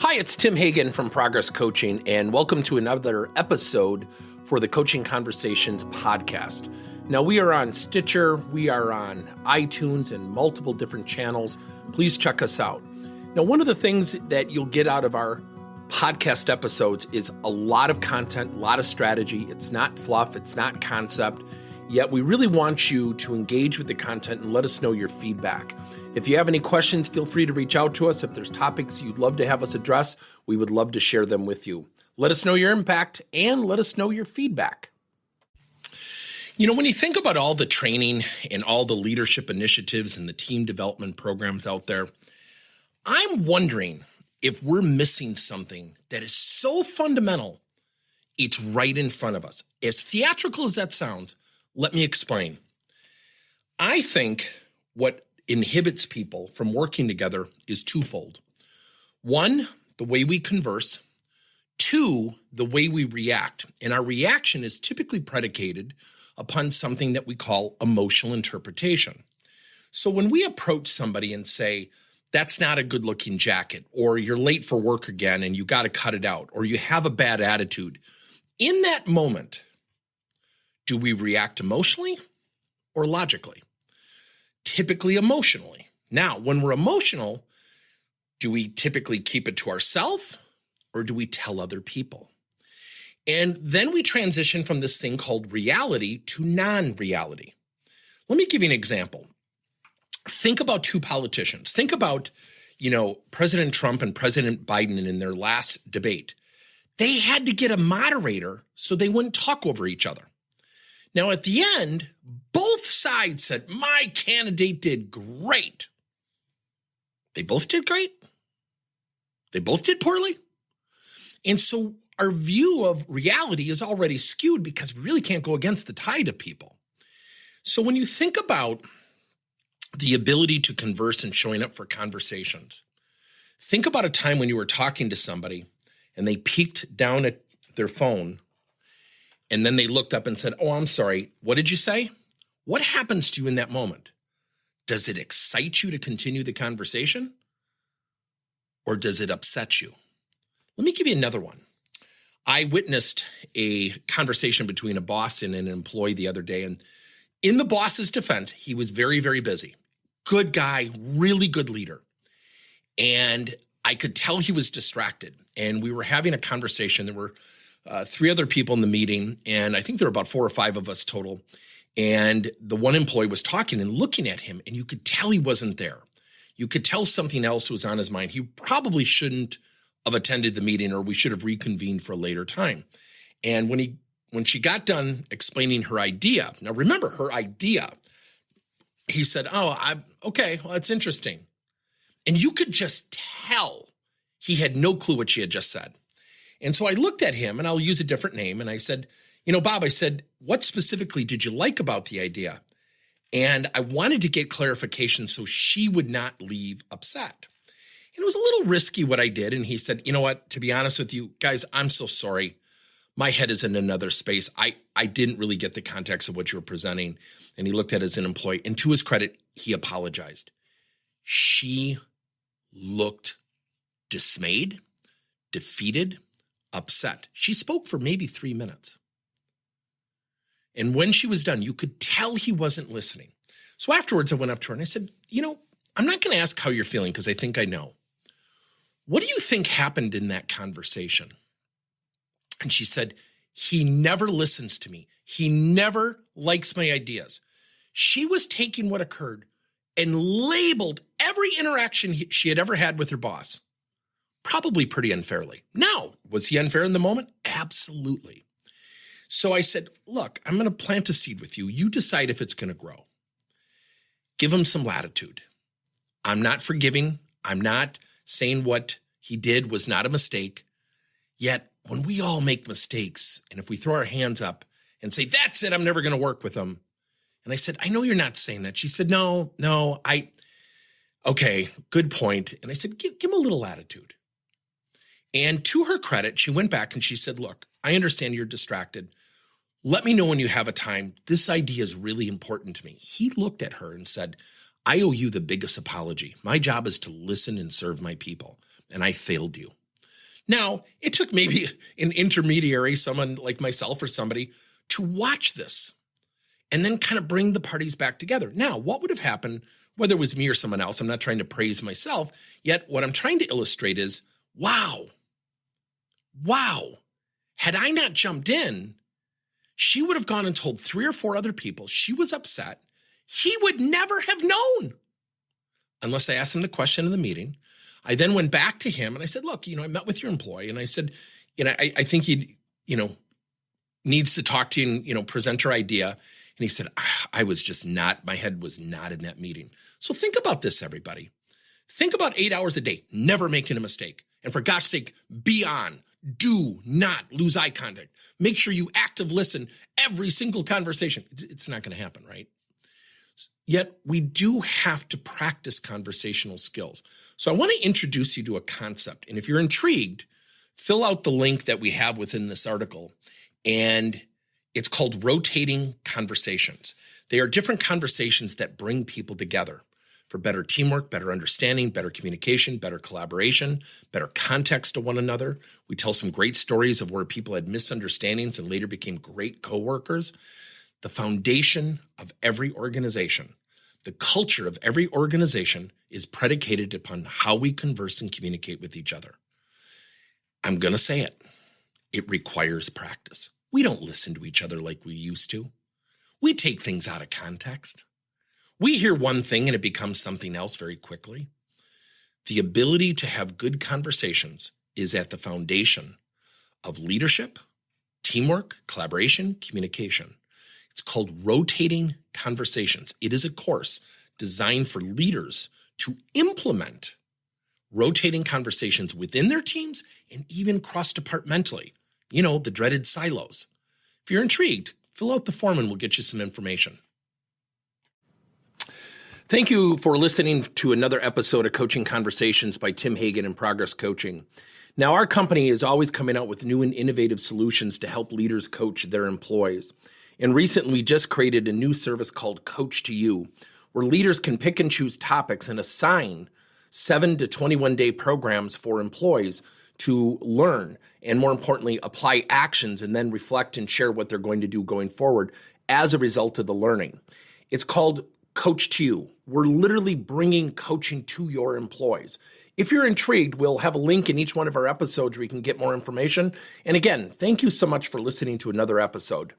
Hi, it's Tim Hagen from Progress Coaching, and welcome to another episode for the Coaching Conversations podcast. Now, we are on Stitcher, we are on iTunes, and multiple different channels. Please check us out. Now, one of the things that you'll get out of our podcast episodes is a lot of content, a lot of strategy. It's not fluff, it's not concept, yet we really want you to engage with the content and let us know your feedback. If you have any questions, feel free to reach out to us. If there's topics you'd love to have us address, we would love to share them with you. Let us know your impact and let us know your feedback. You know, when you think about all the training and all the leadership initiatives and the team development programs out there, I'm wondering if we're missing something that is so fundamental, it's right in front of us. As theatrical as that sounds, let me explain. I think what inhibits people from working together is twofold. One, the way we converse. Two, the way we react. And our reaction is typically predicated upon something that we call emotional interpretation. So when we approach somebody and say, that's not a good looking jacket, or you're late for work again and you got to cut it out, or you have a bad attitude, in that moment, do we react emotionally or logically? Typically emotionally. Now, when we're emotional, do we typically keep it to ourselves or do we tell other people? And then we transition from this thing called reality to non-reality. Let me give you an example. Think about two politicians. Think about, President Trump and President Biden in their last debate. They had to get a moderator so they wouldn't talk over each other. Now, at the end, both sides said, my candidate did great. They both did great. They both did poorly. And so our view of reality is already skewed because we really can't go against the tide of people. So when you think about the ability to converse and showing up for conversations, think about a time when you were talking to somebody and they peeked down at their phone and then they looked up and said, oh, I'm sorry, what did you say? What happens to you in that moment? Does it excite you to continue the conversation? Or does it upset you? Let me give you another one. I witnessed a conversation between a boss and an employee the other day. And in the boss's defense, he was very, very busy. Good guy, really good leader. And I could tell he was distracted. And we were having a conversation. There were three other people in the meeting, and I think there were about 4 or 5 of us total. And the one employee was talking and looking at him, and you could tell he wasn't there. You could tell something else was on his mind. He probably shouldn't have attended the meeting, or we should have reconvened for a later time. And when she got done explaining her idea, now remember her idea, he said, okay, well, that's interesting. And you could just tell he had no clue what she had just said. And so I looked at him, and I'll use a different name, and I said, Bob, I said, what specifically did you like about the idea? And I wanted to get clarification so she would not leave upset. And it was a little risky what I did. And he said, you know what, to be honest with you guys, I'm so sorry. My head is in another space. I didn't really get the context of what you were presenting. And he looked at it as an employee. And to his credit, he apologized. She looked dismayed, defeated, upset. She spoke for maybe 3 minutes. And when she was done, you could tell he wasn't listening. So afterwards, I went up to her and I said, I'm not going to ask how you're feeling because I think I know. What do you think happened in that conversation? And she said, he never listens to me. He never likes my ideas. She was taking what occurred and labeled every interaction she had ever had with her boss, probably pretty unfairly. Now, was he unfair in the moment? Absolutely. So I said, look, I'm going to plant a seed with you. You decide if it's going to grow. Give him some latitude. I'm not forgiving. I'm not saying what he did was not a mistake. Yet when we all make mistakes, and if we throw our hands up and say, that's it, I'm never going to work with him. And I said, I know you're not saying that. She said, no, okay, good point. And I said, give him a little latitude. And to her credit, she went back and she said, look, I understand you're distracted. Let me know when you have a time. This idea is really important to me. He looked at her and said, I owe you the biggest apology. My job is to listen and serve my people, and I failed you. Now, it took maybe an intermediary, someone like myself or somebody, to watch this and then kind of bring the parties back together. Now, what would have happened, whether it was me or someone else? I'm not trying to praise myself, yet what I'm trying to illustrate is, wow, had I not jumped in, she would have gone and told 3 or 4 other people she was upset. He would never have known unless I asked him the question in the meeting. I then went back to him and I said, look, I met with your employee and I said, I think he, needs to talk to you and, present her idea. And he said, I was just not, my head was not in that meeting. So think about this, everybody. Think about 8 hours a day, never making a mistake. And for gosh sake, be on. Do not lose eye contact. Make sure you active listen every single conversation. It's not going to happen, right? Yet we do have to practice conversational skills. So I want to introduce you to a concept. And if you're intrigued, fill out the link that we have within this article. And it's called rotating conversations. They are different conversations that bring people together for better teamwork, better understanding, better communication, better collaboration, better context to one another. We tell some great stories of where people had misunderstandings and later became great coworkers. The foundation of every organization, the culture of every organization is predicated upon how we converse and communicate with each other. I'm going to say it. It requires practice. We don't listen to each other like we used to. We take things out of context. We hear one thing and it becomes something else very quickly. The ability to have good conversations is at the foundation of leadership, teamwork, collaboration, communication. It's called Rotating Conversations. It is a course designed for leaders to implement rotating conversations within their teams and even cross-departmentally. The dreaded silos. If you're intrigued, fill out the form and we'll get you some information. Thank you for listening to another episode of Coaching Conversations by Tim Hagen and Progress Coaching. Now, our company is always coming out with new and innovative solutions to help leaders coach their employees. And recently, we just created a new service called Coach to You, where leaders can pick and choose topics and assign 7 to 21-day programs for employees to learn and, more importantly, apply actions and then reflect and share what they're going to do going forward as a result of the learning. It's called Coach to You. We're literally bringing coaching to your employees. If you're intrigued, we'll have a link in each one of our episodes where you can get more information. And again, thank you so much for listening to another episode.